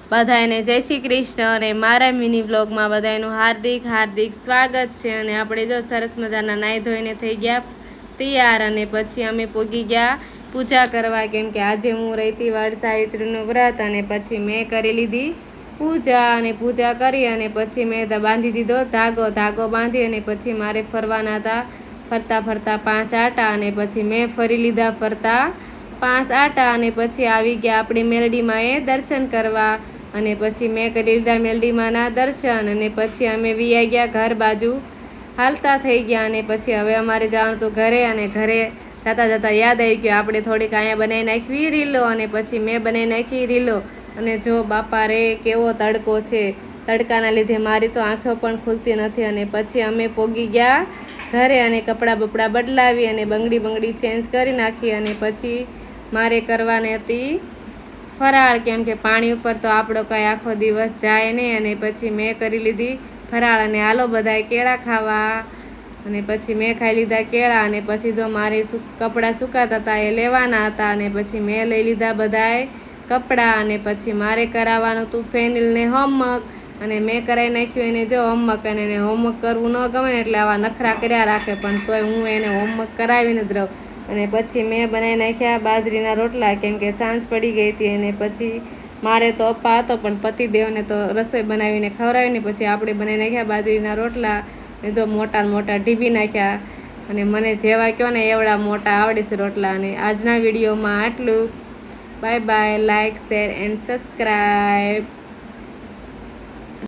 બધાને જય શ્રી કૃષ્ણ અને મારા મિની વ્લોગમાં બધાનું હાર્દિક હાર્દિક સ્વાગત છે। અને આપણે જો સરસ મજાના નાહી ધોઈને થઈ ગયા તૈયાર અને પછી અમે પોગી ગયા પૂજા કરવા, કેમ કે આજે હું રહેતી વડ સાવિત્રીનું વ્રત અને પછી મેં કરી લીધી પૂજા અને પૂજા કરી અને પછી મેં બાંધી દીધો ધાગો બાંધી અને પછી મારે ફરવાના હતા ફરતા ફરતા 5 આટા અને પછી મેં ફરી લીધા ફરતા 5 આટા અને પછી આવી ગયા આપણી મેલડીમાં એ દર્શન કરવા અને પછી મેં કરી લીધા મેલડીમાંના દર્શન અને પછી અમે વી ગયા ઘર બાજુ હાલતા થઈ ગયા અને પછી હવે અમારે જવાનું તો ઘરે અને ઘરે જતાં જતાં યાદ આવી ગયું આપણે થોડીક અહીંયા બનાવી નાખવી રીલો અને પછી મેં બનાવી નાખી રીલો અને જો બાપા રે કેવો તડકો છે, તડકાના લીધે મારી તો આંખો પણ ખુલતી નથી અને પછી અમે પોગી ગયા ઘરે અને કપડાં બપડા બદલાવી અને બંગડી ચેન્જ કરી નાખી અને પછી મારે કરવાની હતી ફરાળ, કેમ કે પાણી ઉપર તો આપણો કાંઈ આખો દિવસ જાય નહીં અને પછી મેં કરી લીધી ફરાળ અને હાલો બધાએ કેળા ખાવા અને પછી મેં ખાઈ લીધા કેળા અને પછી જો મારે કપડાં સુકાતા હતા એ લેવાના હતા અને પછી મેં લઈ લીધા બધાએ કપડાં અને પછી મારે કરાવવાનું હતું ફેનિલને હોમવર્ક અને મેં કરાવી નાખ્યું એને જો હોમવર્ક અને એને હોમવર્ક કરવું ન ગમે ને એટલે આવા નખરા કર્યા રાખે, પણ તોય હું એને હોમવર્ક કરાવીને જ રહું અને પછી મેં બનાવી નાખ્યા બાજરીના રોટલા, કેમ કે સાંજ પડી ગઈ હતી અને પછી મારે તો અપ્પા હતો પણ પતિદેવને તો રસોઈ બનાવીને ખવડાવીને પછી આપણે બનાવી નાખ્યા બાજરીના રોટલા ને જો મોટા ઢીબી નાખ્યા અને મને જેવા કહો ને એવડા મોટા આવડે છે રોટલા। અને આજના વિડીયોમાં આટલું, bye bye, like share and subscribe.